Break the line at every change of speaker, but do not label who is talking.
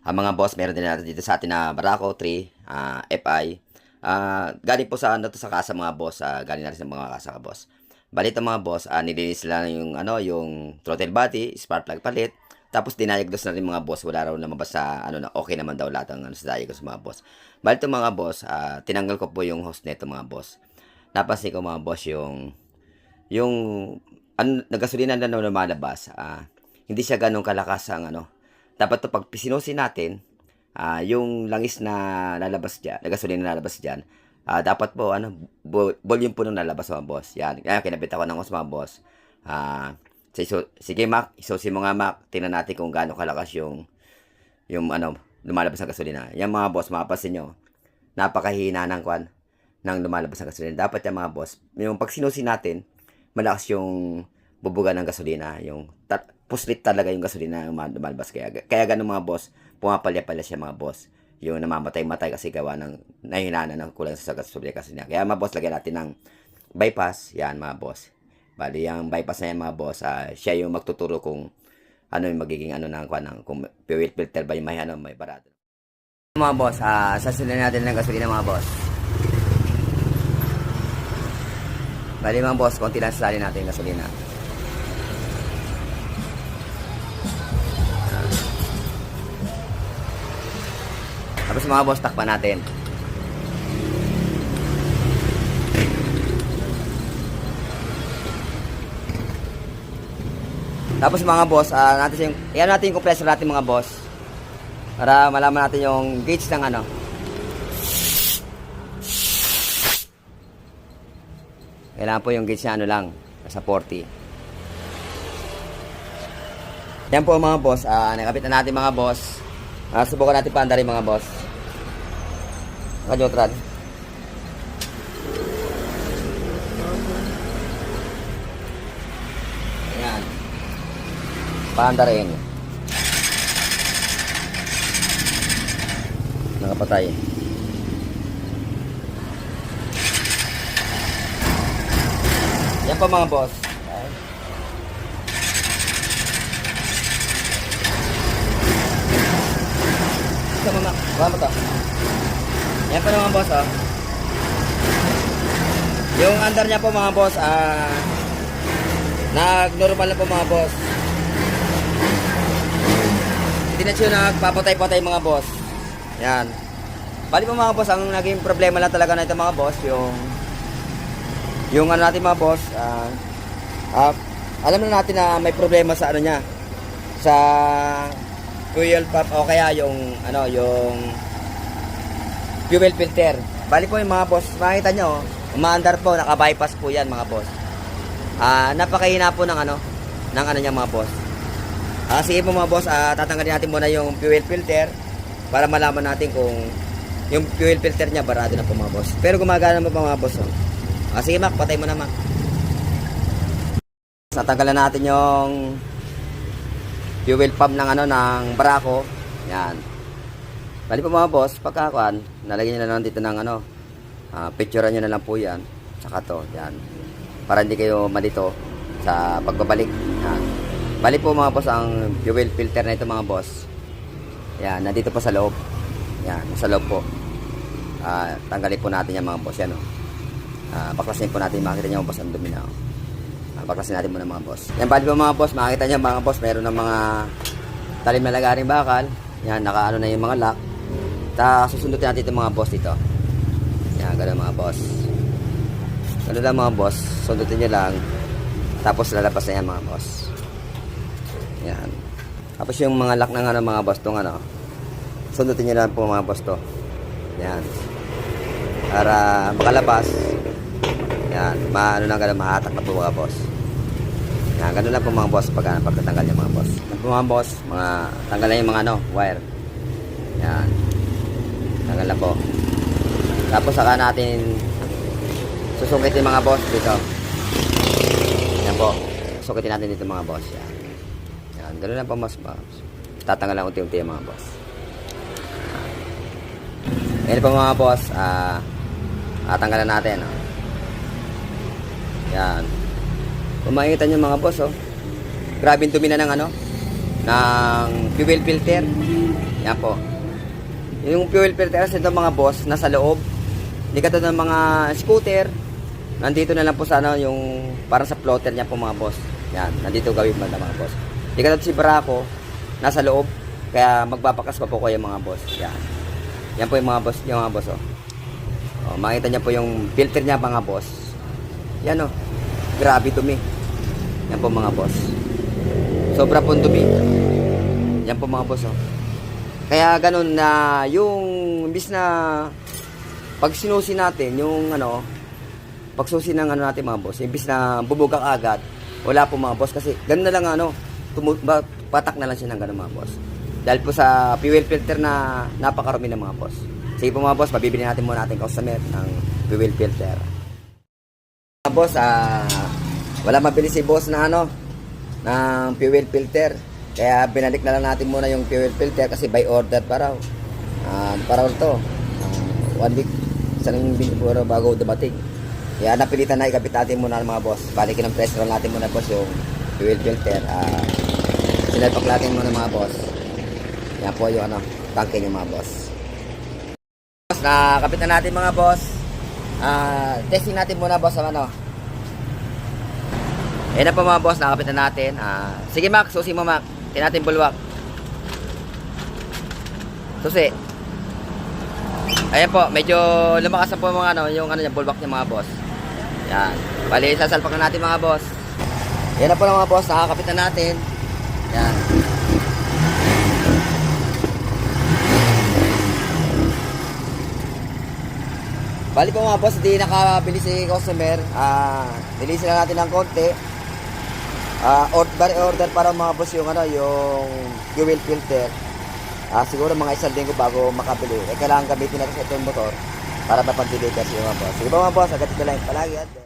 Mga boss, meron din natin dito sa atin na Barako 3, FI. Galing po sa ano to sa kasa mga boss, galing na rin sa mga kasa ka boss. Bali ito mga boss, nilinis nila yung ano, yung throttle body, spark plug palit. Tapos dinayagnos na rin mga boss, wala raw lumabas sa ano na okay naman daw lahat ng ano, sa diagnos mga boss. Bali ito mga boss, tinanggal ko po yung hose nito mga boss. Napansin ko mga boss yung ano, nagasolina na lumalabas, hindi siya ganun kalakas ang ano. Dapat to pag sinusin natin, yung langis na lalabas diyan, na gasolina na lalabas diyan, dapat po ano, volume po nung lalabas mga boss. Yan, kaya kinabit ako ng hose mga boss. Sige Mac, isusi mo nga Mac, tingnan natin kung gaano kalakas yung ano, lumalabas ng gasolina. Yan mga boss, mapapansin nyo, napakahina ng kwan ng lumalabas ng gasolina. Dapat yan mga boss, yung pag sinusin natin, malakas yung bubuga ng gasolina, yung puslit talaga yung gasolina yung lumalabas. Kaya ganun mga boss, pumapalya-palya siya mga boss. Yung namamatay-matay kasi gawa ng nahinana ng kulang sa gasolina kasi niya. Kaya mga boss, lagyan natin ng bypass, yan mga boss. Bali, yung bypass na yan mga boss, siya yung magtuturo kung ano yung magiging ano ng kwan, kung fuel filter ba yung may ano, may barado. Mga boss, sasilin natin ng gasolina mga boss. Bali mga boss, konti lang sasalin natin yung gasolina. Tapos mga boss, takpan natin. Tapos mga boss, iyan natin yung compressor natin mga boss. Para malaman natin yung gauge ng ano. Kailangan po yung gauge na ano lang, nasa 40. Yan po mga boss, nakapit na natin mga boss. Subukan natin paandarin mga boss. Naka-neutral. Ayan. Paandarin. Nakapatay. Yan po mga boss. Mama, kuha mo to. Yan po mga boss, oh. Yung under niya po mga boss, nag-normal na po mga boss. Hindi na siya nagpapatay-patay mga boss. Yan. Bali po mga boss, ang naging problema lang talaga na ito mga boss, yung ano natin mga boss, alam na natin na may problema sa ano niya, sa fuel pump o kaya yung ano, yung fuel filter. Bali po yung mga boss, makikita nyo, umaandar po, naka-bypass po yan mga boss. Napakahina po ng ano niya mga boss. Sige po mga boss, tatanggalin natin muna yung fuel filter para malaman natin kung yung fuel filter niya barado na po mga boss. Pero gumagana mo pa mga boss, oh. Sige Mac, patay mo na Mac. Natanggalan natin yung fuel pump ng ano, ng Barako. Yan. Bali po mga boss, pagkakuan, nalagyan nyo na lang dito ng ano, picturean nyo na lang po yan. Saka to, yan. Para hindi kayo malito sa pagbabalik. Yan. Bali po mga boss, ang fuel filter na ito mga boss. Yan, nandito po sa loob. Yan, sa loob po. Tanggalin po natin yan mga boss. Yan, oh. Baklasin po natin, makikita nyo boss, ang dumi na, oh. Baklasin natin muna mga boss. Yan, bali po mga boss, makikita nyo mga boss, meron ng mga talim na lagaring bakal. Yan, nakaano na yung mga lock. Susundutin natin itong mga boss dito. Yan, gano'n mga boss. Gano'n lang mga boss, sundutin nyo lang. Tapos lalabas na yan mga boss. Yan. Tapos yung mga lock ng ano, mga boss, itong ano, sundutin nyo lang po mga boss to. Yan. Para makalabas. Yan, maano lang gano'n, mahatak na po mga boss. Yan, gano'n lang po mga boss pagkatanggal niya mga boss. Yan po mga boss, tanggal na yung mga ano, wire. Yan. Tanggal na po. Tapos saka natin susukitin mga boss dito. Yan po. Sukitin natin dito mga boss. Yan. Yan, gano'n lang po mas tatanggal lang unti-unti yung mga boss. Yan po mga boss, tanggalan natin. Oh. Yan. Kung makikita nyo mga boss, oh. Grabe dumi na ng ano, ng fuel filter. Yan po. Yung fuel filter kasi ito mga boss, nasa loob. Hindi katulad ng mga scooter. Nandito na lang po sa ano, yung parang sa floater niya po mga boss. Yan, nandito gawin mo na mga boss. Hindi katulad si Barako, nasa loob. Kaya magbabakas pa po kayo mga boss. Yan. Yan po yung mga boss oh. Oh, makita niya po yung filter niya mga boss. Yan oh. Grabe dumi. Yan po mga boss. Sobra po dumi. Yan po mga boss oh. Kaya ganun na yung imbis na pag sinusi natin yung ano, pagsusi ng ano natin mga boss, imbis na bubugak agad, wala po mga boss kasi ganun na lang ano, patak na lang siya ng ganun mga boss. Dahil po sa fuel filter na napakarami ng mga boss. Sige po mga boss, mabibili natin muna natin customer ng fuel filter. Mga boss, wala mabili si boss na ano, ng fuel filter. Kaya binalik na lang natin muna yung fuel filter kasi by order pa raw. Para to. 1 week isang biniburo bago dumating. Kaya napilitan na ikabit natin muna mga boss. Balikin ang press roll natin muna boss yung fuel filter. Sinalpak natin muna mga boss. Yan po yung ano, tangke niya mga boss. Nakakabit na natin mga boss. Testing natin muna boss ang ano. Ayan na po mga boss, nakakabit na natin. Sige Mac, susi mo Mac. Tingnan natin bulwak. Susi. Ayan po, medyo lumakas na po mga ano, yung ano niya, bulwak niya mga boss. Yan. Bali, sasalpak na natin mga boss. Ayan na po mga boss, nakakabit na natin. Yan. Bali po mga boss, hindi nakabili si customer. Nilisin na natin ng konti. Order para mga boss yung ano, yung fuel filter. Siguro mga isang linggo bago makabili. Kailangan gamitin natin sa itong motor para mapag-deliver sa mga boss. Sige po mga boss, agad ito lang palagi.